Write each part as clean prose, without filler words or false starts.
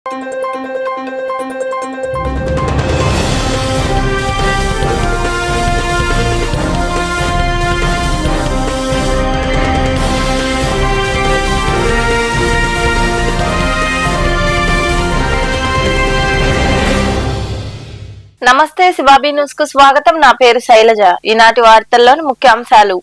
నమస్తే శివాబీ న్యూస్ కు స్వాగతం. నా పేరు శైలజ. ఈనాటి వార్తల్లోని ముఖ్య అంశాలు.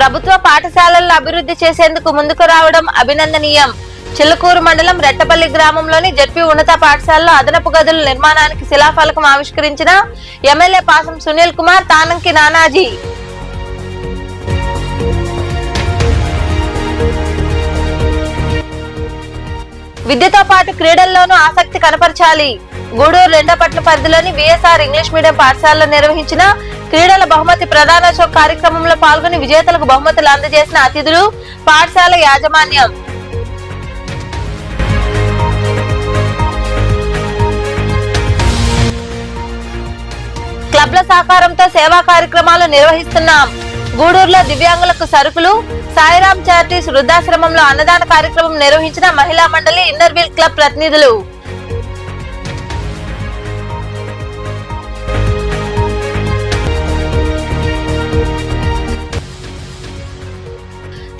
ప్రభుత్వ పాఠశాలలను అభివృద్ధి చేసేందుకు ముందుకు రావడం అభినందనీయం. చిల్లకూరు మండలం రెట్టపల్లి గ్రామంలోని జెడ్పీ ఉన్నత పాఠశాలలో అదనపు గదుల నిర్మాణానికి శిలాఫలకం ఆవిష్కరించిన ఎమ్మెల్యే పాసం సునీల్ కుమార్, తానంకి నానాజీ. విద్యతో పాటు క్రీడల్లోనూ ఆసక్తి కనపరచాలి. గూడూరు రెండపట్ల పరిధిలోని విఎస్ఆర్ ఇంగ్లీష్ మీడియం పాఠశాలలో నిర్వహించిన క్రీడల బహుమతి ప్రదానోత్సవ కార్యక్రమంలో పాల్గొని విజేతలకు బహుమతులు అందజేసిన అతిథులు, పాఠశాల యాజమాన్యం. క్లబ్ల సహకారంతో సేవా కార్యక్రమాలు నిర్వహిస్తున్నాం. గూడూరులో దివ్యాంగులకు సరుకులు, సాయిరాం చారిటీస్ వృద్ధాశ్రమంలో అన్నదాన కార్యక్రమం నిర్వహించిన మహిళా మండలి, ఇన్నర్వీల్ క్లబ్ ప్రతినిధులు.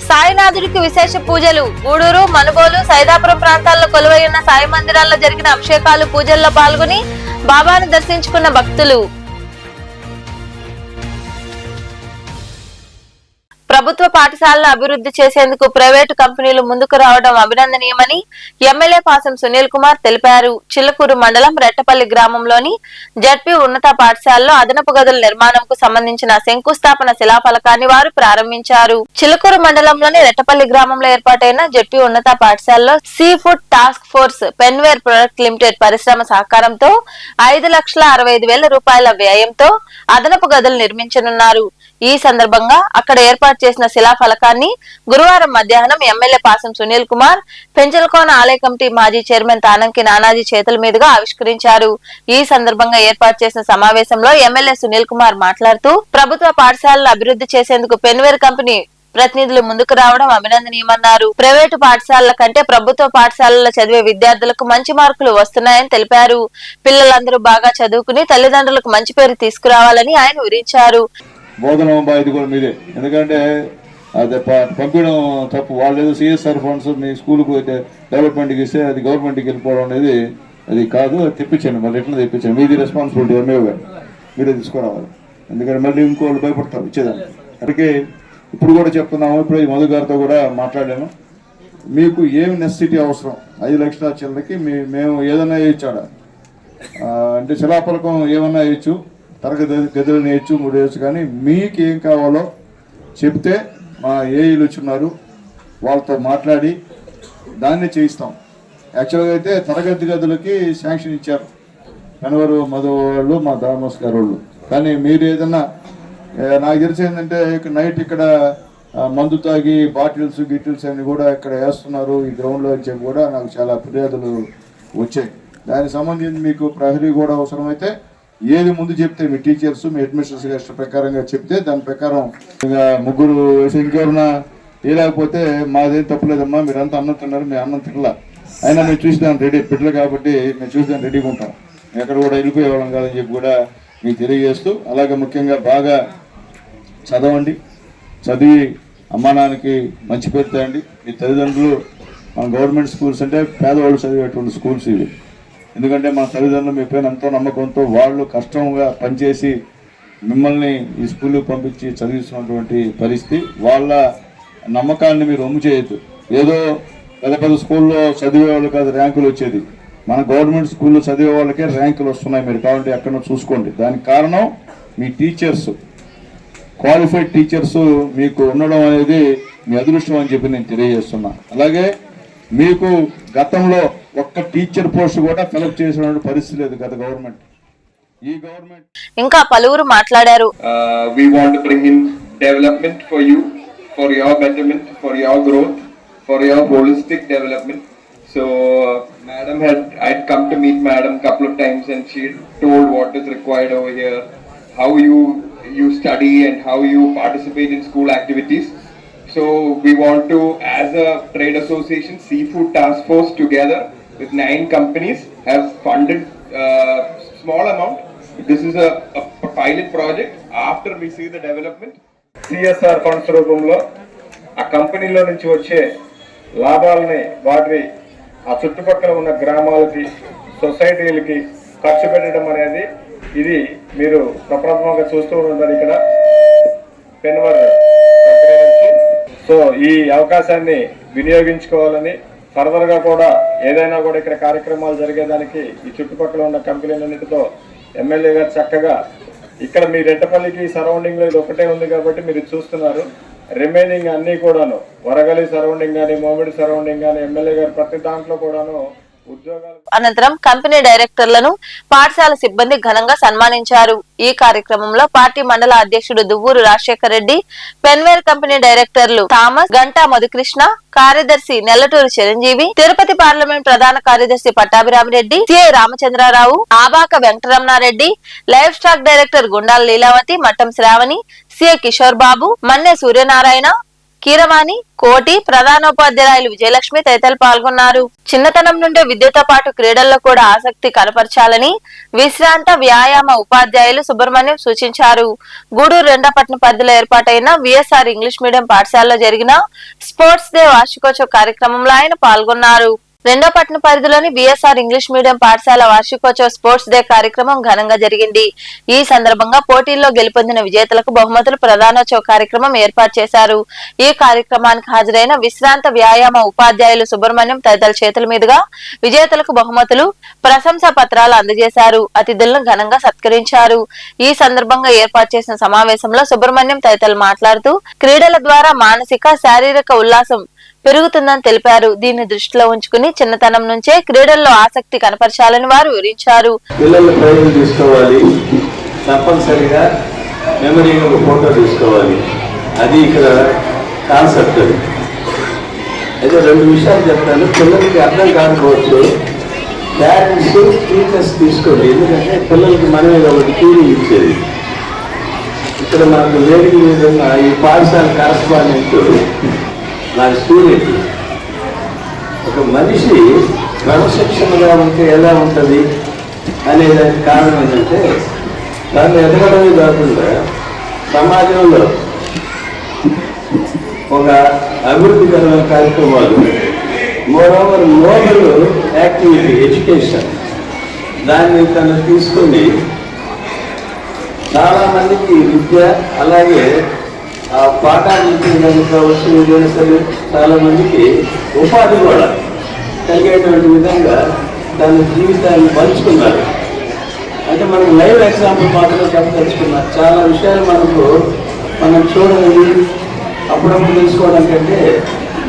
సాయినాథుడికి విశేష పూజలు. గూడూరు, మనుబోలు, సైదాపురం ప్రాంతాల్లో కొలువై ఉన్న సాయి మందిరాల్లో జరిగిన అభిషేకాలు, పూజల్లో పాల్గొని బాబాను దర్శించుకున్న భక్తులు. ప్రభుత్వ పాఠశాలను అభివృద్ధి చేసేందుకు ప్రైవేటు కంపెనీలు ముందుకు రావడం అభినందనీయమని ఎమ్మెల్యే పాసం సునీల్ కుమార్ తెలిపారు. చిల్లకూరు మండలం రెట్టపల్లి గ్రామంలోని జెడ్పీ ఉన్నత పాఠశాలలో అదనపు గదుల నిర్మాణంకు సంబంధించిన శంకుస్థాపన శిలాఫలకాన్ని వారు ప్రారంభించారు. చిల్లకూరు మండలంలోని రెట్టపల్లి గ్రామంలో ఏర్పాటైన జెడ్పీ ఉన్నత పాఠశాలలో seafood task force Penver product limited పరిశ్రమ సహకారంతో 5,65,000 రూపాయల వ్యయంతో అదనపు గదులు నిర్మించనున్నారు. ఈ సందర్భంగా అక్కడ ఏర్పాటు చేసిన శిలాఫలకాన్ని గురువారం మధ్యాహ్నం ఎమ్మెల్యే పాసం సునీల్ కుమార్, పెంచలకోన ఆలయ కమిటీ మాజీ చైర్మన్ తానంకి నానాజీ చేతుల మీదుగా ఆవిష్కరించారు. ఈ సందర్భంగా ఏర్పాటు చేసిన సమావేశంలో ఎమ్మెల్యే సునీల్ కుమార్ మాట్లాడుతూ, ప్రభుత్వ పాఠశాలలు అభివృద్ధి చేసేందుకు పెన్వేర్ కంపెనీ ప్రతినిధులు ముందుకు రావడం అభినందనీయమన్నారు. ప్రైవేటు పాఠశాలల కంటే ప్రభుత్వ పాఠశాలల్లో చదివే విద్యార్థులకు మంచి మార్కులు వస్తున్నాయని తెలిపారు. పిల్లలందరూ బాగా చదువుకుని తల్లిదండ్రులకు మంచి పేరు తీసుకురావాలని ఆయన వివరించారు. బోధన ఇది కూడా మీదే, ఎందుకంటే అది పంపించడం తప్పు. వాళ్ళు ఏదో సిఎస్ఆర్ ఫండ్స్ మీ స్కూల్కు డెవలప్మెంట్కి ఇస్తే అది గవర్నమెంట్కి వెళ్ళిపోవడం అనేది అది కాదు. అది తెప్పించండి, మళ్ళీ ఎట్లా తెప్పించండి. మీది రెస్పాన్సిబిలిటీ ఎంఏ గారు, మీరే తీసుకురావాలి. ఎందుకంటే మళ్ళీ ఇంకోళ్ళు భయపడతారు ఇచ్చేదాన్ని. అందుకే ఇప్పుడు కూడా చెప్తున్నాము, ఇప్పుడు మధు గారితో కూడా మాట్లాడాను. మీకు ఏమి నెసిటీ అవసరం 5 లక్షల చిల్లరకి మేము ఏదైనా వేయచ్చాడ అంటే శిలాఫలకం ఏమన్నా వేయచ్చు, తరగతి గదులు వేయచ్చు, 3 వేయచ్చు. కానీ మీకు ఏం కావాలో చెప్తే మా ఏఈలు వచ్చున్నారు, వాళ్ళతో మాట్లాడి దాన్ని చేయిస్తాం. యాక్చువల్గా అయితే తరగతి గదులకి శాంక్షన్ ఇచ్చారు కనవరు మధు వాళ్ళు, మా దామోస్ గారు వాళ్ళు. కానీ మీరు ఏదన్నా నాకు తెలిసి ఏంటంటే నైట్ ఇక్కడ మందు తాగి బాటిల్స్ గిటిల్స్ అన్ని కూడా ఇక్కడ వేస్తున్నారు ఈ గ్రౌండ్లో అని చెప్పి కూడా నాకు చాలా ఫిర్యాదులు వచ్చాయి. దానికి సంబంధించి మీకు ప్రహరీ కూడా అవసరమైతే ఏది ముందు చెప్తే మీ టీచర్స్ మీ అడ్మినిస్ట్రేషన్ ఇష్ట ప్రకారంగా చెప్తే దాని ప్రకారం ముగ్గురు వేసి ఇంకెవరన్నా వేయలేకపోతే మాదేం తప్పలేదమ్మా, మీరంతా అన్నం తిన్నారు, మీ అన్నం తినలా, అయినా మేము చూసేదాన్ని రెడీ బిడ్డలు కాబట్టి మేము చూసేదాన్ని రెడీగా ఉంటాం, ఎక్కడ కూడా వెళ్ళిపోయేవాళ్ళం కాదని చెప్పి కూడా మీకు తెలియజేస్తూ, అలాగే ముఖ్యంగా బాగా చదవండి, చదివి అమ్మానాన్నకి మంచి పేరు తేయండి. మీ తల్లిదండ్రులు మన గవర్నమెంట్ స్కూల్స్ అంటే పేదవాళ్ళు చదివేటువంటి స్కూల్స్ ఇవి. ఎందుకంటే మన తల్లిదండ్రులు మీ పైన ఎంతో నమ్మకంతో వాళ్ళు కష్టంగా పనిచేసి మిమ్మల్ని ఈ స్కూల్కి పంపించి చదివిస్తున్నటువంటి పరిస్థితి. వాళ్ళ నమ్మకాన్ని మీరు ఒమ్ము చేయొద్దు. ఏదో పెద్ద పెద్ద స్కూల్లో చదివే వాళ్ళు కాదు ర్యాంకులు వచ్చేది, మన గవర్నమెంట్ స్కూల్లో చదివే వాళ్ళకే ర్యాంకులు వస్తున్నాయి. మీరు కావాలంటే ఎక్కడో చూసుకోండి. దానికి కారణం మీ టీచర్స్, క్వాలిఫైడ్ టీచర్స్ మీకు ఉండడం అనేది మీ అదృష్టం అని చెప్పి నేను తెలియజేస్తున్నా. అలాగే మీకు గతంలో ఒక్క టీచర్ పోస్ట్ కూడా ఫిలప్ చేసిన పరిస్థితి లేదు గత గవర్నమెంట్. ఈ గవర్నమెంట్ ఇంకా పలువురు మాట్లాడారు. We want to bring in development for you, for your betterment, for your growth, for your holistic development. So I'd come to meet Madam couple of times, and she told what is required over here, how you study and how you participate in school activities. So we want to, as a trade association, Seafood Task Force, together with 9 companies, have funded small amount. This is a pilot project. After we see the development, CSR funds రూపంలో ఆ కంపెనీలో నుంచి వచ్చే లాభాలని వాటి ఆ చుట్టుపక్కల ఉన్న గ్రామాలకి, సొసైటీలకి ఖర్చు పెట్టడం అనేది ఇది మీరు ప్రప్రథమంగా చూస్తూ ఉంటారు ఇక్కడ పెన్వర్ కంపెనీ నుంచి. సో ఈ అవకాశాన్ని వినియోగించుకోవాలని, ఫర్దర్ గా కూడా ఏదైనా కూడా ఇక్కడ కార్యక్రమాలు జరిగేదానికి ఈ చుట్టుపక్కల ఉన్న కంపెనీలన్నిటితో ఎమ్మెల్యే గారు చక్కగా ఇక్కడ మీ రెట్టపల్లికి సరౌండింగ్ లో ఇది ఒకటే ఉంది కాబట్టి మీరు చూస్తున్నారు. రిమైనింగ్ అన్ని కూడాను వరగలి సరౌండింగ్ కానీ, మోమిడి సరౌండింగ్ కానీ ఎమ్మెల్యే గారు ప్రతి దాంట్లో కూడాను ఉద్యోగాలు. అనంతరం కంపెనీ డైరెక్టర్లను పాఠశాల సిబ్బంది ఘనంగా సన్మానించారు. ఈ కార్యక్రమంలో పార్టీ మండల అధ్యక్షుడు దువ్వూరు రాజశేఖర్ రెడ్డి, పెన్వేర్ కంపెనీ డైరెక్టర్లు థామస్, గంటా మధుకృష్ణ, కార్యదర్శి నెల్లటూరు చిరంజీవి, తిరుపతి పార్లమెంట్ ప్రధాన కార్యదర్శి Pattabhiramireddy, CI Ramachandrarao, Abaka Venkataramanareddy, life stock director Gundala Leelavathi, Mattam Sravani, CI Kishore Babu, Manne Suryanarayana, Keeravani, Koti, ప్రధానోపాధ్యాయులు విజయలక్ష్మి తదితరులు పాల్గొన్నారు. చిన్నతనం నుండే విద్యతో పాటు క్రీడల్లో కూడా ఆసక్తి కనపరచాలని విశ్రాంత వ్యాయామ ఉపాధ్యాయులు సుబ్రహ్మణ్యం సూచించారు. గూడూరు రెండపట్నం పరిధిలో ఏర్పాటైన విఎస్ఆర్ ఇంగ్లీష్ మీడియం పాఠశాలలో జరిగిన స్పోర్ట్స్ డే వార్షికోత్సవ కార్యక్రమంలో ఆయన పాల్గొన్నారు. రెండోపట్నం పరిధిలోని విఎస్ఆర్ ఇంగ్లీష్ మీడియం పాఠశాల వార్షికోత్సవ స్పోర్ట్స్ డే కార్యక్రమం ఘనంగా జరిగింది. ఈ సందర్భంగా పోటీల్లో గెలుపొందిన విజేతలకు బహుమతులు ప్రదానోత్సవ కార్యక్రమం ఏర్పాటు చేశారు. ఈ కార్యక్రమానికి హాజరైన విశ్రాంత వ్యాయామ ఉపాధ్యాయులు సుబ్రహ్మణ్యం తదితరుల చేతుల మీదుగా విజేతలకు బహుమతులు, ప్రశంసా పత్రాలు అందజేశారు. అతిథులను ఘనంగా సత్కరించారు. ఈ సందర్భంగా ఏర్పాటు చేసిన సమావేశంలో సుబ్రహ్మణ్యం తదితరులు మాట్లాడుతూ క్రీడల ద్వారా మానసిక, శారీరక ఉల్లాసం పెరుగుతుందని తెలిపారు. దీన్ని దృష్టిలో ఉంచుకుని చిన్నతనం నుంచే క్రీడల్లో ఆసక్తి కనపరచాలని వారు వివరించారు. పిల్లలు ప్రైజ్ తీసుకోవాలి, తప్పనిసరిగా మెమరీగా ఒక ఫోటో తీసుకోవాలి. అది ఇక్కడ కాన్సెప్ట్. అయితే 2 విషయాలు చెప్తాను. పిల్లలకి అర్థం కాకపోవచ్చు, పేరెంట్స్, టీచర్స్ తీసుకోండి. ఎందుకంటే పిల్లలకి మనమే ఒకటి ఫీలింగ్ ఇచ్చేది. ఇక్కడ మనకు వేదిక విధంగా ఈ పాఠశాల కరస్పాండెంట్ నా స్టూడెంట్. ఒక మనిషి క్రమశిక్షణగా ఉంటే ఎలా ఉంటుంది అనేదానికి కారణం ఏంటంటే దాన్ని ఎదగడమే కాకుండా సమాజంలో ఒక అభివృద్ధికరమైన కార్యక్రమాలు, మోరోవర్ నోబెల్ యాక్టివిటీ ఎడ్యుకేషన్, దాన్ని తను తీసుకొని చాలామందికి విద్య, అలాగే ఆ పాఠాలు కావచ్చు, ఏదైనా సరే చాలా మందికి ఉపాధి కూడా కలిగేటువంటి విధంగా దాని జీవితాన్ని పంచుకున్నారు. అంటే మనకు లైవ్ ఎగ్జాంపుల్ మాత్రమే చెప్పదలుచుకున్నారు. చాలా విషయాలు మనం చూడాలి, అప్పుడప్పుడు తెలుసుకోవడం కంటే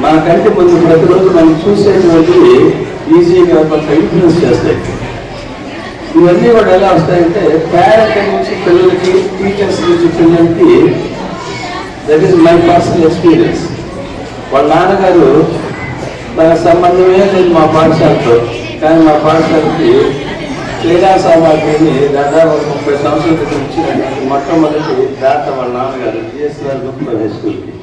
మన కంటి ముందు ప్రతిరోజు మనం చూసేటువంటివి ఈజీగా కొంత ఇన్ఫ్లుయెన్స్ చేస్తాయి. ఇవన్నీ కూడా ఎలా వస్తాయంటే పేరెంట్ నుంచి పిల్లలకి, టీచర్స్ నుంచి పిల్లలకి. That is my personal experience. వాళ్ళ నాన్నగారు నాకు సంబంధమే లేదు మా పాఠశాలతో, కానీ మా పాఠశాలకి క్రీడా సామాగ్రిని దాదాపు 30 సంవత్సరాల క్రితం ఇచ్చినటువంటి మొట్టమొదటి దాత వాళ్ళ నాన్నగారు జిఎస్ఆర్ గ్రూప్ హై స్కూల్కి.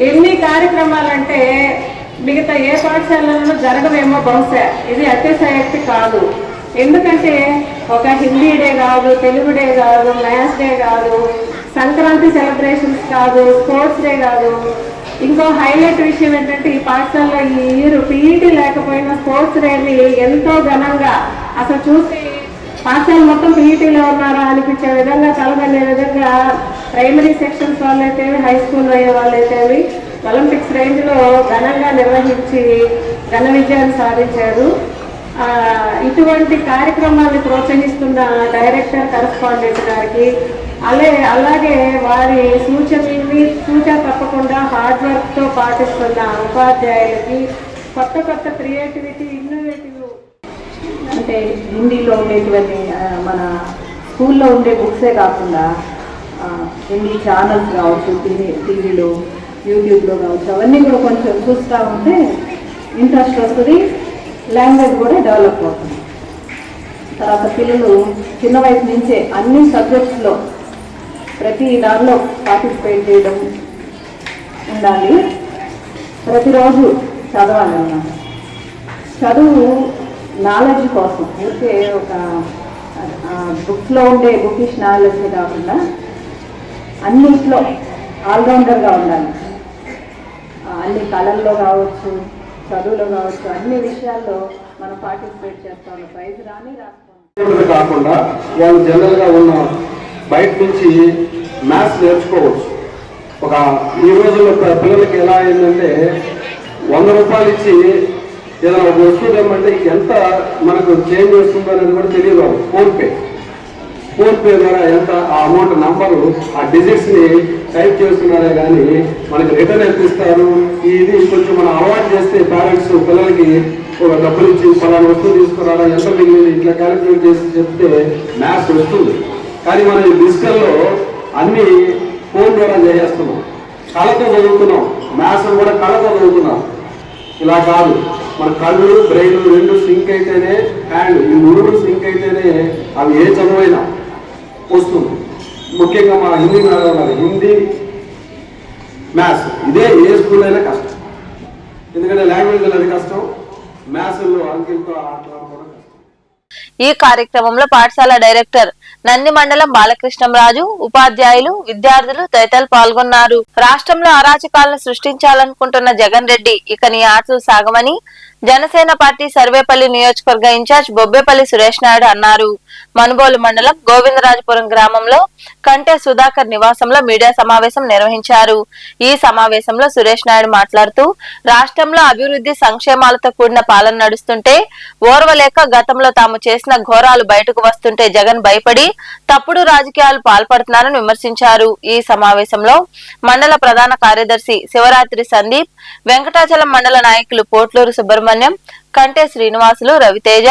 ఎన్ని కార్యక్రమాలంటే మిగతా ఏ పాఠశాలలో జరగవేమో బహుశా, ఇది అత్యశయోక్తి కాదు. ఎందుకంటే ఒక హిందీ డే కాదు, తెలుగు డే కాదు, మ్యాథ్స్ డే కాదు, సంక్రాంతి సెలబ్రేషన్స్ కాదు, స్పోర్ట్స్ డే కాదు. ఇంకో హైలైట్ విషయం ఏంటంటే ఈ పాఠశాలలో ఈ ఇయర్ పీఈటీ లేకపోయినా స్పోర్ట్స్ డేని ఎంతో ఘనంగా, అసలు చూసి పాఠశాల మొత్తం పీఈటీలో ఉన్నారా అనిపించే విధంగా, కలగనే విధంగా ప్రైమరీ సెక్షన్స్ వాళ్ళైతే, హై స్కూల్ అయ్యే వాళ్ళైతే ఒలింపిక్స్ రేంజ్లో ఘనంగా నిర్వహించి ఘన విజయాన్ని సాధించారు. ఇటువంటి కార్యక్రమాన్ని ప్రోత్సహిస్తున్న డైరెక్టర్, కరస్పాండెంట్ గారికి, అలాగే వారి సూచనల్ని తూచా తప్పకుండా హార్డ్ వర్క్తో పాటిస్తున్న ఉపాధ్యాయులకి, కొత్త క్రియేటివిటీ, ఇన్నోవేటివ్ అంటే హిందీలో ఉండేటువంటి మన స్కూల్లో ఉండే బుక్సే కాకుండా హిందీ ఛానల్స్ కావచ్చు, టీవీలో, యూట్యూబ్లో కావచ్చు, అవన్నీ కూడా కొంచెం చూస్తూ ఉంటే ఇంట్రెస్ట్ వస్తుంది, లాంగ్వేజ్ కూడా డెవలప్ అవుతుంది. తర్వాత పిల్లలు చిన్న వయసు నుంచే అన్ని సబ్జెక్ట్స్లో ప్రతి దానిలో పార్టిసిపేట్ చేయడం ఉండాలి. ప్రతిరోజు చదవాలి అన్నమాట. చదువు నాలెడ్జ్ కోసం, ఊరికే ఒక బుక్స్లో ఉండే బుకిష్ నాలెడ్జ్ కాకుండా అన్నింటిలో ఆల్రౌండర్గా ఉండాలి. అన్ని కళల్లో కావచ్చు, చదువులో కావచ్చు, అన్ని విషయాల్లో మనం పార్టిసిపేట్ చేస్తాం. ప్రైజ్ రాని రాస్తాం కాకుండా వాళ్ళు జనరల్గా ఉన్న బయట నుంచి మ్యాథ్స్ నేర్చుకోవచ్చు. ఈ రోజుల్లో పిల్లలకి ఎలా అయిందంటే 100 రూపాయలు ఇచ్చి ఏదైనా ఒక వస్తువు ఏమంటే ఎంత మనకు చేంజ్ వస్తుందో అనేది కూడా తెలియదు. ఫోన్పే ద్వారా ఎంత ఆ అమౌంట్ నంబరు ఆ డిజిట్స్ని టైప్ చేస్తున్నారే కానీ మనకి రిటర్న్ ఎంత ఇస్తారు, ఇది కొంచెం మనం అలవాటు చేస్తే పేరెంట్స్ పిల్లలకి ఒక డబ్బులు ఇచ్చి పలానా వస్తువు తీసుకురాడా, ఎంత మిగిలింది ఇట్లా క్యాలిక్యులేట్ చేసి చెప్తే మ్యాథ్స్ వస్తుంది. కానీ మనం ఈ డిజిటల్లో అన్ని ఫోన్ ద్వారా చేసేస్తున్నాం, కళతో చదువుతున్నాం. మ్యాథ్స్ కూడా కళతో చదువుతున్నాం. ఇలా కాదు, మన కళ్ళు బ్రెయిన్ రెండు సింక్ అయితేనే, హ్యాండ్ ఈ 3 సింక్ అయితేనే అవి ఏ చదువైనా వస్తుంది. ముఖ్యంగా మా హిందీ మేడం ఉన్నారు, హిందీ మ్యాథ్స్ ఇదే ఏ స్కూల్ అయినా కష్టం. ఎందుకంటే లాంగ్వేజ్ అది కష్టం, మ్యాథ్స్లో అంకెలతో ఆటలాడుకోవడం కష్టం. ఈ కార్యక్రమంలో పాఠశాల డైరెక్టర్ నంది మండలం బాలకృష్ణంరాజు, ఉపాధ్యాయులు, విద్యార్థులు తదితరులు పాల్గొన్నారు. రాష్ట్రంలో అరాచకాలను సృష్టించాలనుకుంటున్న జగన్ రెడ్డి ఇక నీ ఆటలు సాగమని జనసేన పార్టీ సర్వేపల్లి నియోజకవర్గ ఇన్ఛార్జ్ బొబ్బేపల్లి సురేష్ నాయుడు అన్నారు. మనుబోలు మండలం గోవిందరాజపురం గ్రామంలో కంటే సుధాకర్ నివాసంలో మీడియా సమావేశం నిర్వహించారు. ఈ సమావేశంలో సురేష్ నాయుడు మాట్లాడుతూ రాష్ట్రంలో అభివృద్ధి సంక్షేమాలతో కూడిన పాలన నడుస్తుంటే ఓర్వలేక గతంలో తాము చేసిన ఘోరాలు బయటకు వస్తుంటే జగన్ భయపడి తప్పుడు రాజకీయాలు పాల్పడుతున్నారని విమర్శించారు. ఈ సమావేశంలో మండల ప్రధాన కార్యదర్శి శివరాత్రి సందీప్, వెంకటాచలం మండల నాయకులు పోట్లూరు సుబ్రహ్మణ్యం, కంటే శ్రీనివాసులు, రవితేజ,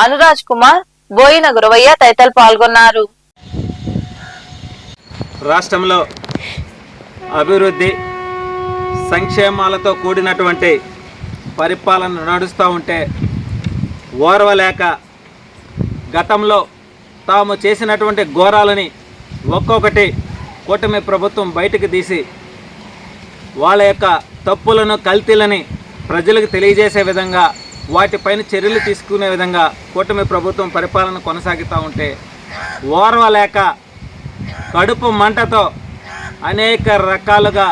అనురాజ్ కుమార్, బోయిన గురవయ్య తదితరులు పాల్గొన్నారు. రాష్ట్రంలో అభివృద్ధి సంక్షేమాలతో కూడినటువంటి పరిపాలన నడుస్తూ ఉంటే ఓర్వలేక గతంలో తాము చేసినటువంటి ఘోరాలని ఒక్కొక్కటి కూటమి ప్రభుత్వం బయటకు తీసి వాళ్ళ యొక్క తప్పులను, కల్తీలని ప్రజలకు తెలియజేసే విధంగా వాటిపైన చర్యలు తీసుకునే విధంగా కూటమి ప్రభుత్వం పరిపాలన కొనసాగుతూ ఉంటే ఓర్వలేక కడుపు మంటతో అనేక రకాలుగా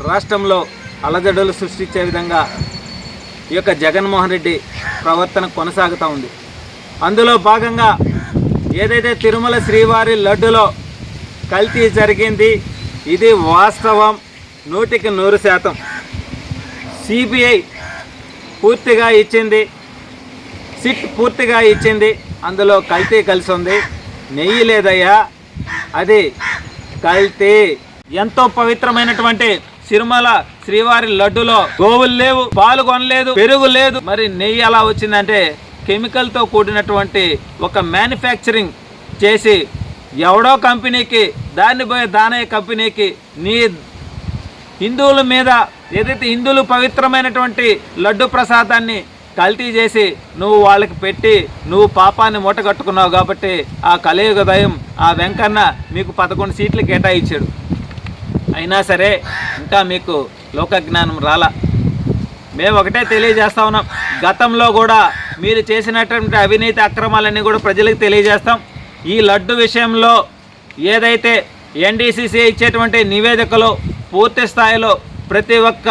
రాష్ట్రంలో అలజడులు సృష్టించే విధంగా ఈ యొక్క జగన్మోహన్ రెడ్డి ప్రవర్తన కొనసాగుతూ ఉంది. అందులో భాగంగా ఏదైతే తిరుమల శ్రీవారి లడ్డులో కల్తీ జరిగింది, ఇది వాస్తవం 100కి 100%. సిబిఐ పూర్తిగా ఇచ్చింది, సిట్ పూర్తిగా ఇచ్చింది, అందులో కల్తీ కలిసి ఉంది. నెయ్యి లేదయ్యా, అది కల్తీ. ఎంతో పవిత్రమైనటువంటి తిరుమల శ్రీవారి లడ్డులో గోవులు లేవు, పాలు కొనలేదు, పెరుగు లేదు, మరి నెయ్యి ఎలా వచ్చిందంటే కెమికల్తో కూడినటువంటి ఒక మ్యానుఫ్యాక్చరింగ్ చేసి ఎవడో కంపెనీకి, దానయ్య కంపెనీకి నీ హిందువుల మీద ఏదైతే హిందువులు పవిత్రమైనటువంటి లడ్డు ప్రసాదాన్ని కల్తీ చేసి నువ్వు వాళ్ళకి పెట్టి నువ్వు పాపాన్ని మూటగట్టుకున్నావు కాబట్టి ఆ కలియుగ దయం ఆ వెంకన్న మీకు 11 సీట్లు కేటాయించాడు. అయినా సరే ఇంకా మీకు లోకజ్ఞానం రాలా. మేము ఒకటే తెలియజేస్తా ఉన్నాం, గతంలో కూడా మీరు చేసినటువంటి అవినీతి అక్రమాలన్నీ కూడా ప్రజలకు తెలియజేస్తాం. ఈ లడ్డు విషయంలో ఏదైతే ఎన్డీసీసీ ఇచ్చేటువంటి నివేదికలు పూర్తి స్థాయిలో ప్రతి ఒక్క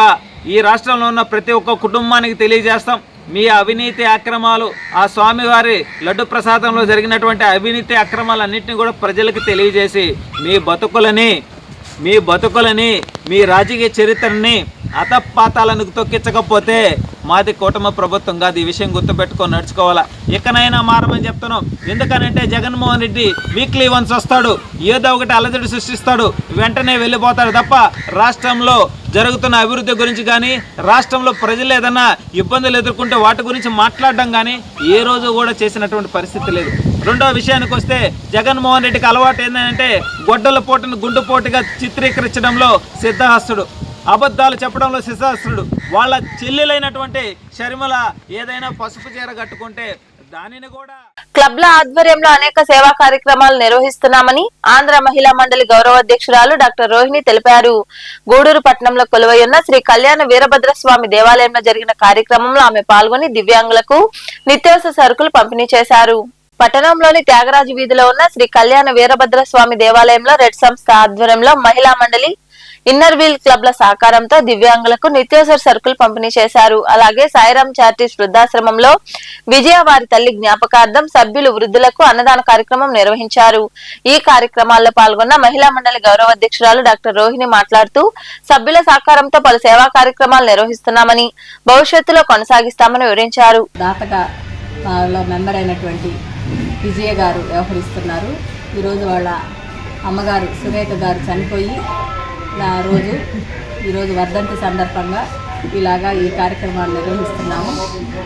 ఈ రాష్ట్రంలో ఉన్న ప్రతి ఒక్క కుటుంబానికి తెలియజేస్తాం. మీ అవినీతి అక్రమాలు, ఆ స్వామివారి లడ్డు ప్రసాదంలో జరిగినటువంటి అవినీతి అక్రమాలన్నింటినీ కూడా ప్రజలకు తెలియజేసి మీ బతుకులని మీ రాజకీయ చరిత్రని అతపాతాలను తొక్కించకపోతే మాది కూటమి ప్రభుత్వం కాదు. ఈ విషయం గుర్తుపెట్టుకొని నడుచుకోవాలా. ఇకనైనా మారమని చెప్తున్నాం. ఎందుకనంటే జగన్మోహన్ రెడ్డి వీక్లీ వన్స్ వస్తాడు, ఏదో ఒకటి అలజడి సృష్టిస్తాడు, వెంటనే వెళ్ళిపోతాడు తప్ప రాష్ట్రంలో జరుగుతున్న అభివృద్ధి గురించి కానీ, రాష్ట్రంలో ప్రజలు ఏదైనా ఇబ్బందులు ఎదుర్కొంటే వాటి గురించి మాట్లాడడం కానీ ఏ రోజు కూడా చేసినటువంటి పరిస్థితి లేదు. రెండో విషయానికి వస్తే జగన్మోహన్ రెడ్డికి అలవాటు ఏంటంటే గొడ్డల పోటును గుండుపోటుగా చిత్రీకరించడంలో సిద్ధహస్తుడు. అబద్ధాలు చెప్పడంలో శిశాస్త్రుడు. వాళ్ళ చెల్లెలైనటువంటి షర్మిల ఏదైనా పసుపు చీర కట్టుకుంటే దానిని కూడా క్లబ్ల ఆధ్వర్యంలో అనేక సేవా కార్యక్రమాలు నిర్వహిస్తున్నామని ఆంధ్ర మహిళా మండలి గౌరవ అధ్యక్షురాలు డాక్టర్ రోహిణి తెలిపారు. గూడూరు పట్టణంలో కొలువైయున్న శ్రీ కళ్యాణ వీరభద్రస్వామి దేవాలయంలో జరిగిన కార్యక్రమంలో ఆమె పాల్గొని దివ్యాంగులకు నిత్యావసర సరుకులు పంపిణీ చేశారు. పట్టణంలోని త్యాగరాజు వీధిలో ఉన్న శ్రీ కళ్యాణ వీరభద్రస్వామి దేవాలయంలో రెడ్ సంస్థ ఆధ్వర్యంలో మహిళా మండలి ఇన్నర్ వీల్ క్లబ్ల సహకారంతో దివ్యాంగులకు నిత్యావసర సరుకులు పంపిణీ చేశారు. అలాగే సాయిరాం చారిటీస్ వృద్ధాశ్రమంలో విజయ వారి తల్లి జ్ఞాపకార్థం సభ్యులు వృద్ధులకు అన్నదాన కార్యక్రమం నిర్వహించారు. ఈ కార్యక్రమాల్లో పాల్గొన్న మహిళా మండలి గౌరవ అధ్యక్షురాలు డాక్టర్ రోహిణి మాట్లాడుతూ సభ్యుల సహకారంతో పలు సేవా కార్యక్రమాలు నిర్వహిస్తున్నామని, భవిష్యత్తులో కొనసాగిస్తామని వివరించారు. దాతగా మెంబర్ అయినటువంటి విజయ గారు వ్యవహరిస్తున్నారు. ఈరోజు వాళ్ళ అమ్మగారు సురేఖ గారు చనిపోయి ఈరోజు వర్ధంతి సందర్భంగా ఇలాగా ఈ కార్యక్రమాన్ని నిర్వహిస్తున్నాము.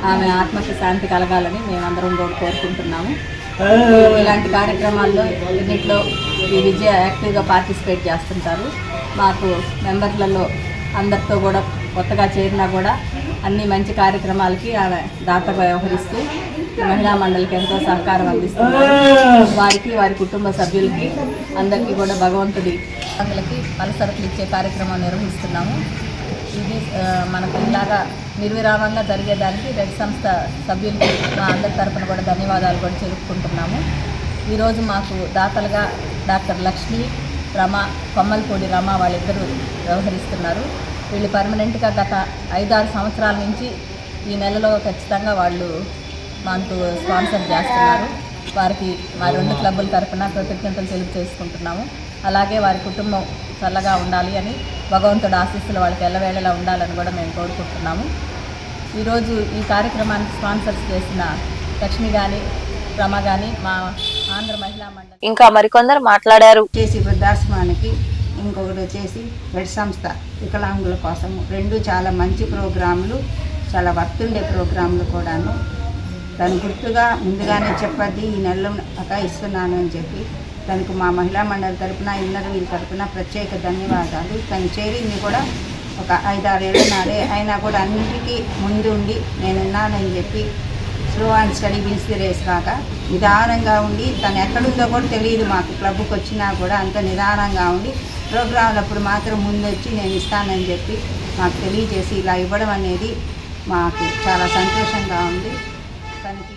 ఆమె ఆత్మకి శాంతి కలగాలని మేమందరం కూడా కోరుకుంటున్నాము. ఇలాంటి కార్యక్రమాల్లో ఎన్నిట్లో ఈ విజయ యాక్టివ్గా పార్టిసిపేట్ చేస్తుంటారు. మాకు మెంబర్లలో అందరితో కూడా కొత్తగా చేరినా కూడా అన్ని మంచి కార్యక్రమాలకి ఆమె దాతగా వ్యవహరిస్తూ మహిళా మండలికి ఎంతో సహకారం అందిస్తున్నారు. వారికి, వారి కుటుంబ సభ్యులకి అందరికీ కూడా భగవంతుడి వాళ్ళకి పలసరుకులు ఇచ్చే కార్యక్రమం నిర్వహిస్తున్నాము. ఇది మనకు ఇలాగా నిర్విరామంగా జరిగేదానికి రెడ్ సంస్థ సభ్యులకి మా అందరి తరఫున కూడా ధన్యవాదాలు కూడా తెలుపుకుంటున్నాము. ఈరోజు మాకు దాతలుగా డాక్టర్ లక్ష్మి, రమ, కొమ్మలపూడి రమ వాళ్ళిద్దరూ వ్యవహరిస్తున్నారు. వీళ్ళు పర్మనెంట్గా గత 5-6 సంవత్సరాల నుంచి ఈ నెలలో ఖచ్చితంగా వాళ్ళు మాకు స్పాన్సర్ చేస్తున్నారు. వారికి మా 2 క్లబ్బుల తరఫున కృతజ్ఞతలు తెలియజేసుకుంటున్నాము. అలాగే వారి కుటుంబం చల్లగా ఉండాలి అని, భగవంతుడు ఆశీస్సులు వాళ్ళకి ఎల్లవేళలా ఉండాలని కూడా మేము కోరుకుంటున్నాము. ఈరోజు ఈ కార్యక్రమానికి స్పాన్సర్స్ చేసిన లక్ష్మి కానీ, రమ కానీ మా ఆంధ్ర మహిళా మండలి ఇంకా మరికొందరు మాట్లాడారు. వృద్ధాశ్రమానికి, ఇంకొకటి వచ్చేసి రెడ్ సంస్థ వికలాంగుల కోసం 2 చాలా మంచి ప్రోగ్రాంలు, చాలా వర్తుండే ప్రోగ్రాంలు కూడాను. దాని గుర్తుగా ముందుగానే చెప్పద్ది ఈ నెలలో ఇస్తున్నాను అని చెప్పి దానికి మా మహిళా మండలి తరపున, ఇన్నర్ వీల్ తరపున ప్రత్యేక ధన్యవాదాలు. తను చేరింది కూడా ఒక 5-6 ఏళ్ళ నాడే, అయినా కూడా అన్నింటికీ ముందు ఉండి నేనున్నానని చెప్పి slow and steady wins the race కాక నిదానంగా ఉండి, తను ఎక్కడుందో కూడా తెలియదు మాకు, క్లబ్కి వచ్చినా కూడా అంత నిదానంగా ఉండి ప్రోగ్రాంలప్పుడు మాత్రం ముందు వచ్చి నేను ఇస్తానని చెప్పి మాకు తెలియజేసి ఇలా ఇవ్వడం అనేది మాకు చాలా సంతోషంగా ఉంది. తనకి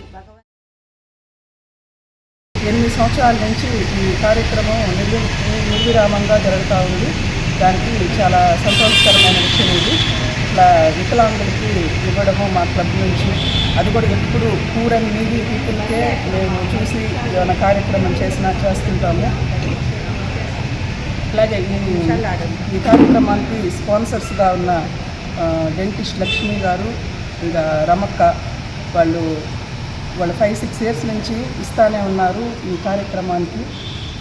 8 సంవత్సరాల నుంచి ఈ కార్యక్రమం నిర్విరామంగా జరుగుతూ ఉంది. దానికి చాలా సంతోషకరమైన విషయం ఇది. ఇట్లా వికలాంగులకి ఇవ్వడము మా క్లబ్ నుంచి, అది కూడా ఎప్పుడు పూర్ అండ్ నీడీ పీపుల్కే మేము చూసి ఏమైనా కార్యక్రమం చేస్తుంటాము. అలాగే ఈ కార్యక్రమానికి స్పాన్సర్స్గా ఉన్న డెంటిస్ట్ లక్ష్మి గారు, ఇంకా రమక్క వాళ్ళు 5-6 ఇయర్స్ నుంచి ఇస్తానే ఉన్నారు ఈ కార్యక్రమానికి.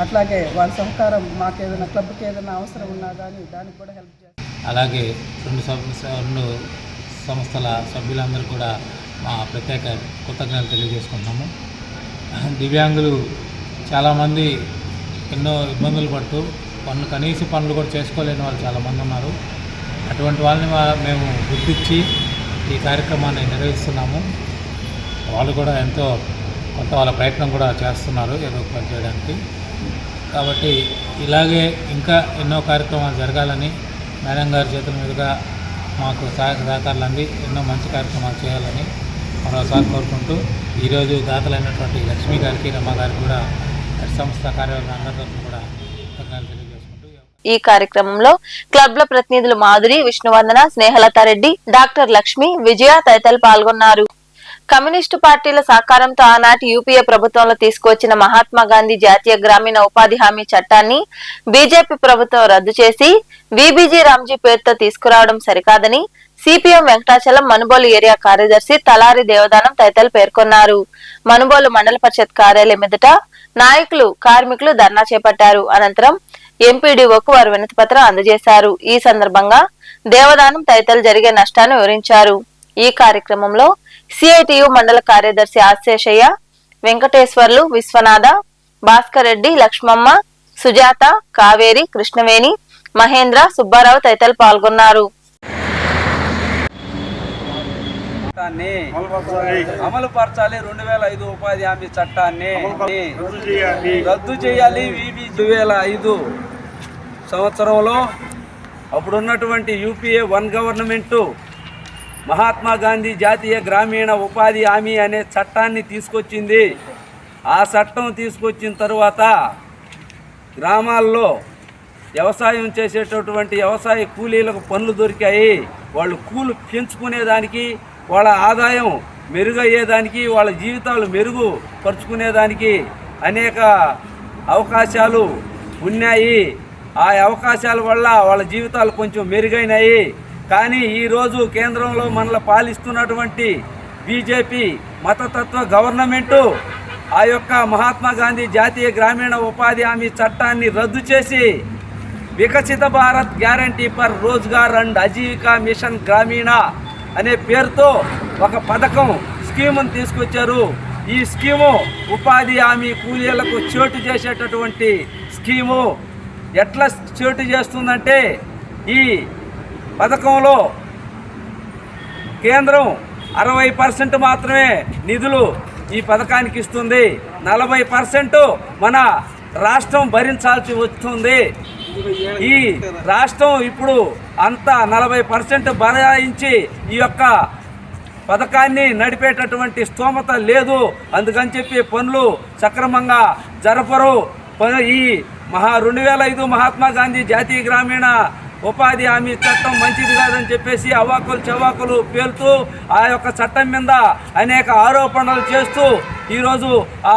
అట్లాగే వాళ్ళ సహకారం మాకేదైనా క్లబ్కి ఏదైనా అవసరం ఉన్నా కానీ దానికి కూడా హెల్ప్ చేస్తారు. అలాగే 2 సంస్థల సభ్యులందరూ కూడా మా ప్రత్యేక కృతజ్ఞతలు తెలియజేసుకుంటున్నాము. దివ్యాంగులు చాలామంది ఎన్నో ఇబ్బందులు పడుతూ కనీస పనులు కూడా చేసుకోలేని వాళ్ళు చాలామంది ఉన్నారు. అటువంటి వాళ్ళని మేము గుర్తించి ఈ కార్యక్రమాన్ని నిర్వహిస్తున్నాము. వాళ్ళు కూడా ఎంతో కొంత వాళ్ళ ప్రయత్నం కూడా చేస్తున్నారు ఏదో పని చేయడానికి. కాబట్టి ఇలాగే ఇంకా ఎన్నో కార్యక్రమాలు జరగాలని మేడం గారి చేతుల మీదుగా మాకు సహకారాలు అంది ఎన్నో మంచి కార్యక్రమాలు చేయాలని మరోసారి కోరుకుంటూ ఈరోజు దాతలైనటువంటి లక్ష్మి గారికి, రమ్మ గారికి కూడా సంస్థ కార్యవర్గ అందరికీ కూడా కృతజ్ఞతలు తెలియజేసుకుంటూ ఈ కార్యక్రమంలో క్లబ్ల ప్రతినిధులు మాధురి, విష్ణువందన, స్నేహలతారెడ్డి, డాక్టర్ లక్ష్మి, విజయ తదితరులు పాల్గొన్నారు. కమ్యూనిస్టు పార్టీల సహకారంతో ఆనాటి యూపీఏ ప్రభుత్వంలో తీసుకువచ్చిన మహాత్మా గాంధీ జాతీయ గ్రామీణ ఉపాధి హామీ చట్టాన్ని బీజేపీ ప్రభుత్వం రద్దు చేసి వీబీజీ రామ్జీ పేరుతో తీసుకురావడం సరికాదని సిపిఎం వెంకటాచలం మనుబోలు ఏరియా కార్యదర్శి తలారి దేవదానం తదితరులు పేర్కొన్నారు. మనుబోలు మండల పరిషత్ కార్యాలయం ఎదుట నాయకులు, కార్మికులు ధర్నా చేపట్టారు. అనంతరం ఎంపీడీఓకు వారు వినతి పత్రం అందజేశారు. ఈ సందర్భంగా దేవదానం తదితరులు జరిగే నష్టాన్ని వివరించారు. ఈ కార్యక్రమంలో సిఐటియు మండల కార్యదర్శి ఆశేషయ్య, వెంకటేశ్వర్లు, విశ్వనాథ, భాస్కర్ రెడ్డి, లక్ష్మమ్మ, సుజాత, కావేరి, కృష్ణవేణి, మహేంద్ర, సుబ్బారావు తదితరులు పాల్గొన్నారు. అమలు పరచాలి. 2005 ఉపాధి హామీ చట్టాన్ని రద్దు చేయాలి. 2005 సంవత్సరంలో అప్పుడున్నటువంటి యూపీఏ 1 గవర్నమెంటు మహాత్మా గాంధీ జాతీయ గ్రామీణ ఉపాధి హామీ అనే చట్టాన్ని తీసుకొచ్చింది. ఆ చట్టం తీసుకొచ్చిన తర్వాత గ్రామాల్లో వ్యవసాయం చేసేటటువంటి వ్యవసాయ కూలీలకు పనులు దొరికాయి. వాళ్ళు కూలు పెంచుకునేదానికి, వాళ్ళ ఆదాయం మెరుగయ్యేదానికి, వాళ్ళ జీవితాలు మెరుగుపరుచుకునేదానికి అనేక అవకాశాలు ఉన్నాయి. ఆ అవకాశాల వల్ల వాళ్ళ జీవితాలు కొంచెం మెరుగైనాయి. కానీ ఈరోజు కేంద్రంలో మనల్ని పాలిస్తున్నటువంటి బీజేపీ మతతత్వ గవర్నమెంటు ఆ యొక్క మహాత్మా గాంధీ జాతీయ గ్రామీణ ఉపాధి హామీ చట్టాన్ని రద్దు చేసి Viksit Bharat guarantee for Rozgar and Ajeevika mission Gramin అనే పేరుతో ఒక పథకం స్కీమును తీసుకొచ్చారు. ఈ స్కీము ఉపాధి హామీ కూలీలకు చోటు చేసేటటువంటి స్కీము. ఎట్లా చోటు చేస్తుందంటే, ఈ పథకంలో కేంద్రం 60% మాత్రమే నిధులు ఈ పథకానికి ఇస్తుంది. 40% మన రాష్ట్రం భరించాల్సి వస్తుంది. ఈ రాష్ట్రం ఇప్పుడు అంతా 40% భరాయించి ఈ యొక్క పథకాన్ని నడిపేటటువంటి స్తోమత లేదు. అందుకని చెప్పి పనులు సక్రమంగా జరపరు. ఈ 2005 మహాత్మా గాంధీ జాతీయ గ్రామీణ ఉపాధి హామీ చట్టం మంచిది కాదని చెప్పేసి అవాకులు చవాకులు పేలుతూ ఆ యొక్క చట్టం మీద అనేక ఆరోపణలు చేస్తూ ఈరోజు ఆ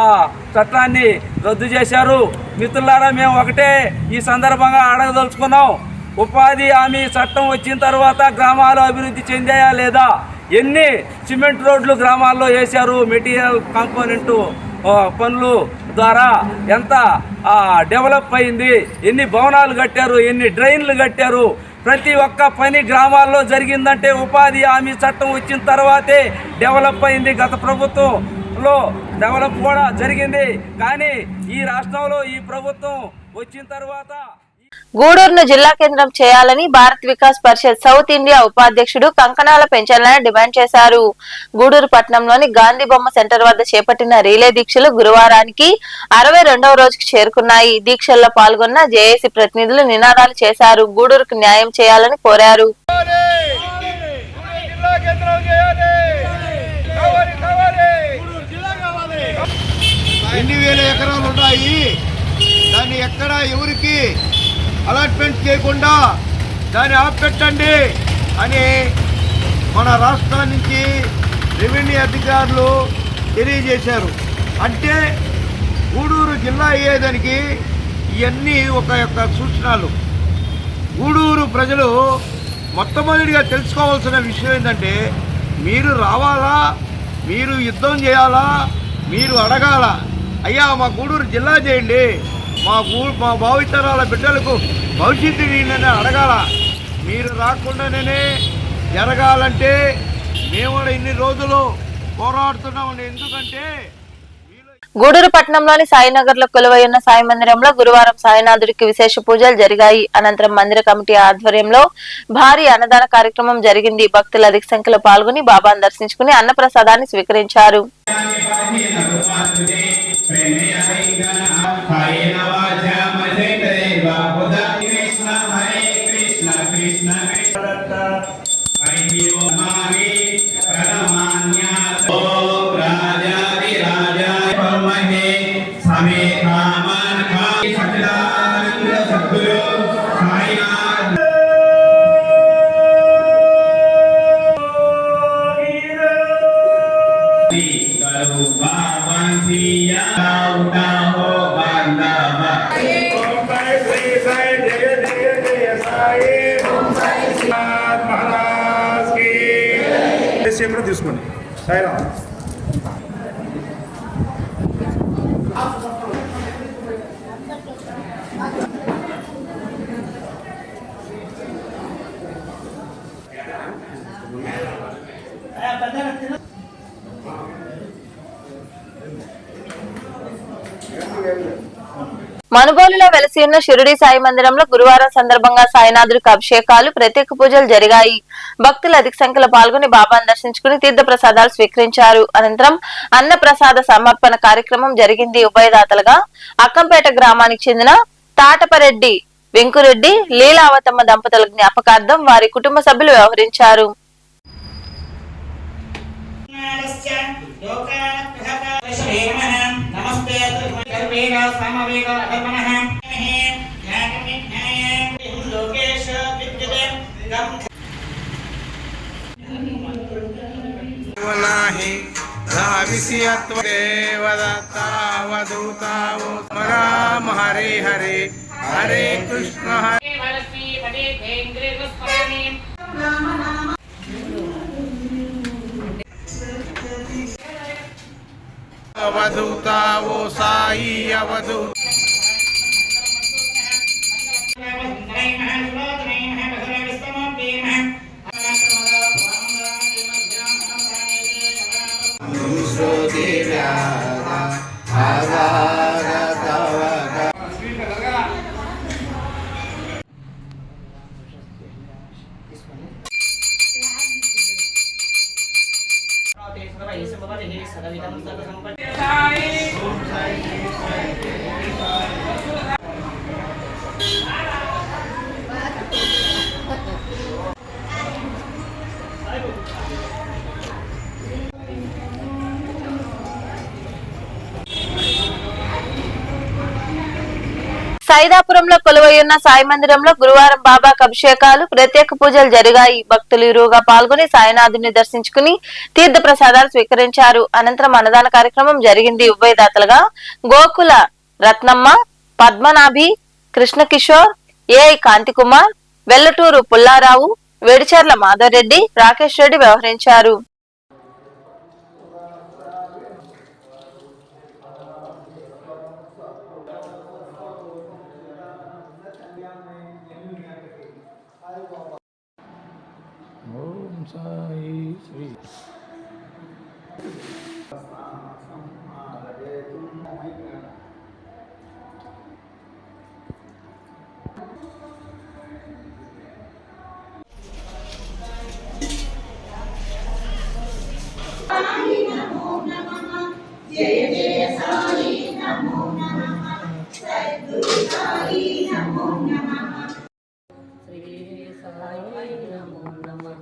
చట్టాన్ని రద్దు చేశారు. మిత్రులారా, మేము ఒకటే ఈ సందర్భంగా అడగదలుచుకున్నాం. ఉపాధి హామీ చట్టం వచ్చిన తర్వాత గ్రామాలు అభివృద్ధి చెందాయా లేదా? ఎన్ని సిమెంట్ రోడ్లు గ్రామాల్లో వేశారు? మెటీరియల్ కాంపోనెంటు పనులు ద్వారా ఎంత డెవలప్ అయింది? ఎన్ని భవనాలు కట్టారు? ఎన్ని డ్రైన్లు కట్టారు? ప్రతి ఒక్క పని గ్రామాల్లో జరిగిందంటే ఉపాధి హామీ చట్టం వచ్చిన తర్వాతే డెవలప్ అయింది. గత ప్రభుత్వంలో డెవలప్ కూడా జరిగింది. కానీ ఈ రాష్ట్రంలో ఈ ప్రభుత్వం వచ్చిన తర్వాత గూడూరును జిల్లా కేంద్రం చేయాలని భారత్ వికాస్ పరిషత్ సౌత్ ఇండియా ఉపాధ్యక్షుడు కంకణాల పెంచాలని డిమాండ్ చేశారు. గూడూరు పట్టణంలోని గాంధీ బొమ్మ సెంటర్ వద్ద చేపట్టిన రీలే దీక్షలు గురువారానికి 62వ రోజుకు చేరుకున్నాయి. దీక్షల్లో పాల్గొన్న జేఏసీ ప్రతినిధులు నినాదాలు చేశారు. గూడూరుకు న్యాయం చేయాలని కోరారు. 2,000 ఎకరాలు ఉన్నాయి. దాన్ని ఎక్కడ ఎవరికి అలాట్మెంట్ చేయకుండా దాన్ని ఆపెట్టండి అని మన రాష్ట్రం నుంచి రెవెన్యూ అధికారులు తెలియజేశారు. అంటే గూడూరు జిల్లా అయ్యేదానికి ఇవన్నీ ఒక యొక్క సూచనలు. గూడూరు ప్రజలు మొట్టమొదటిగా తెలుసుకోవాల్సిన విషయం ఏంటంటే, మీరు రావాలా, మీరు యుద్ధం చేయాలా, మీరు అడగాల, అయ్యా మా గూడూరు జిల్లా చేయండి, మా భావితరాల బిడ్డలకు భవిష్యత్తు నీళ్ళని అడగాల. మీరు రాకుండానే జరగాలంటే మేము ఇన్ని రోజులు పోరాడుతున్నాం. ఎందుకంటే గూడూరు పట్టణంలోని సాయినగర్ లో కొలువై ఉన్న సాయి మందిరంలో గురువారం సాయినాథుడికి విశేష పూజలు జరిగాయి. అనంతరం మందిర కమిటీ ఆధ్వర్యంలో భారీ అన్నదాన కార్యక్రమం జరిగింది. భక్తులు అధిక సంఖ్యలో పాల్గొని బాబాను దర్శించుకుని అన్నప్రసాదాన్ని స్వీకరించారు. తీసుకోండి. సాయిరామ్. మనుబోలులో వెలసి ఉన్న షిరిడి సాయి మందిరంలో గురువారం సందర్భంగా సాయినాథుడికి అభిషేకాలు, ప్రత్యేక పూజలు జరిగాయి. భక్తులు అధిక సంఖ్యలో పాల్గొని బాబాను దర్శించుకుని తీర్థ ప్రసాదాలు స్వీకరించారు. అనంతరం అన్న ప్రసాద సమర్పణ కార్యక్రమం జరిగింది. ఉభయదాతలుగా అక్కంపేట గ్రామానికి చెందిన తాటపరెడ్డి వెంకురెడ్డి, లీలావతమ్మ దంపతుల జ్ఞాపకార్థం వారి కుటుంబ సభ్యులు వ్యవహరించారు. హరే హరే హరే కృష్ణ అవధూతా ఓ సాయి అవధూత సైదాపురంలో కొలువైయున్న సాయి మందిరంలో గురువారం బాబాకు అభిషేకాలు, ప్రత్యేక పూజలు జరిగాయి. భక్తులు ఇరువుగా పాల్గొని సాయినాథుని దర్శించుకుని తీర్థ ప్రసాదాలు స్వీకరించారు. అనంతరం అన్నదాన కార్యక్రమం జరిగింది. ఉభయదాతలుగా గోకుల రత్నమ్మ, పద్మనాభి, కృష్ణకిషోర్, ఏఐ కాంతికుమార్, వెల్లటూరు పుల్లారావు, వేడిచర్ల మాధవరెడ్డి, రాకేష్ రెడ్డి వ్యవహరించారు. ఓం సాయి శ్రీ జయ జయ సాయి నమో నమః సద్గురు సాయి నమో నమః శ్రీ సాయి నమో నమః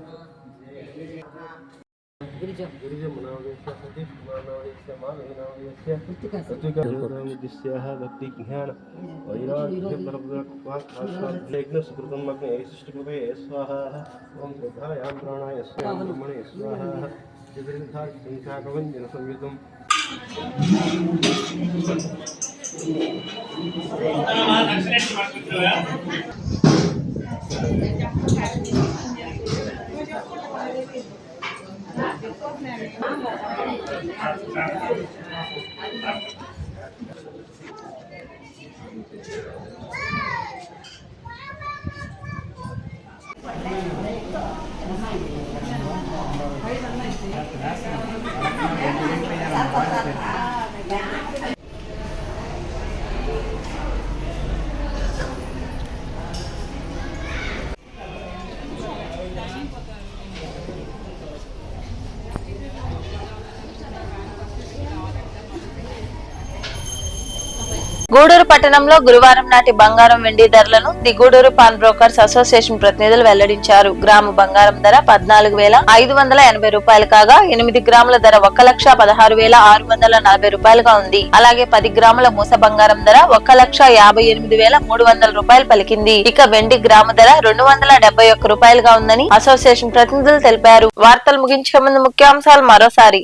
గూడూరు పట్టణంలో గురువారం నాటి బంగారం, వెండి ధరలను the Gudur pawn brokers association ప్రతినిధులు వెల్లడించారు. గ్రాము బంగారం ధర 14,580 రూపాయలు కాగా 8 గ్రాముల ధర 1,16,640 రూపాయలుగా ఉంది. అలాగే 10 గ్రాముల మూస బంగారం ధర 1,58,300 రూపాయలు పలికింది. ఇక వెండి గ్రాము ధర 271 రూపాయలుగా ఉందని అసోసియేషన్ ప్రతినిధులు తెలిపారు. వార్తలు ముగించే ముందు ముఖ్యాంశాలు మరోసారి.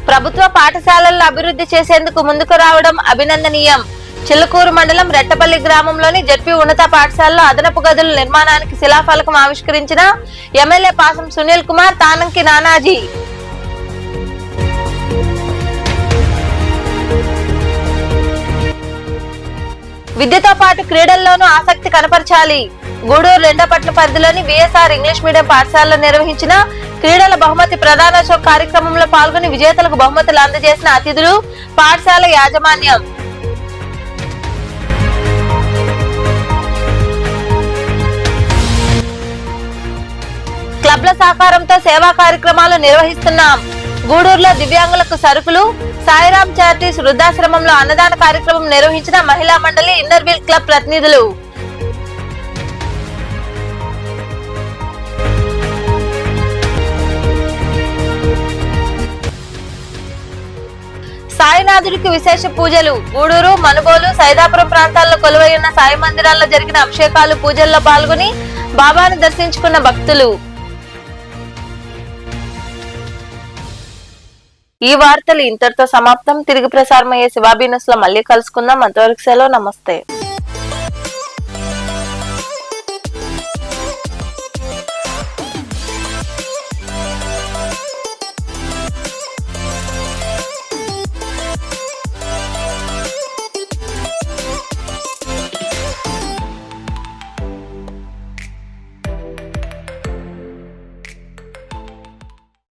ప్రభుత్వ పాఠశాలలను అభివృద్ధి చేసేందుకు ముందుకు రావడం అభినందనీయం. చిల్లకూరు మండలం రెట్టపల్లి గ్రామంలోని జెడ్పీ ఉన్నత పాఠశాలలో అదనపు గదుల నిర్మాణానికి శిలాఫలకం ఆవిష్కరించిన ఎమ్మెల్యే పాసం సునీల్ కుమార్, తానంకి నానాజీ. విద్యతో పాటు క్రీడల్లోనూ ఆసక్తి కనపరచాలి. గూడూరు రెండపట్ల పరిధిలోని బిఎస్ఆర్ ఇంగ్లీష్ మీడియం పాఠశాలలో నిర్వహించిన క్రీడల బహుమతి ప్రదానోత్సవ కార్యక్రమంలో పాల్గొని విజేతలకు బహుమతులు అందజేసిన అతిథులు, పాఠశాల యాజమాన్యం. క్లబ్ల సహకారంతో సేవా కార్యక్రమాలు నిర్వహిస్తున్నాం. గూడూరులో దివ్యాంగులకు సరుకులు, సాయిరాం చారిటీస్ వృద్ధాశ్రమంలో అన్నదాన కార్యక్రమం నిర్వహించిన మహిళా మండలి ఇన్నర్వీల్ క్లబ్ ప్రతినిధులు. సాయినాథుడికి విశేష పూజలు. గూడూరు, మనుబోలు, సైదాపురం ప్రాంతాల్లో కొలువై ఉన్న సాయి మందిరాల్లో జరిగిన అభిషేకాలు, పూజల్లో పాల్గొని బాబాను దర్శించుకున్న భక్తులు. ఈ వార్తలు ఇంతటితో సమాప్తం. తిరిగి ప్రసారమయ్యే శివాబీ న్యూస్ లో మళ్ళీ కలుసుకుందాం. అంతవరకు సెలవు. నమస్తే.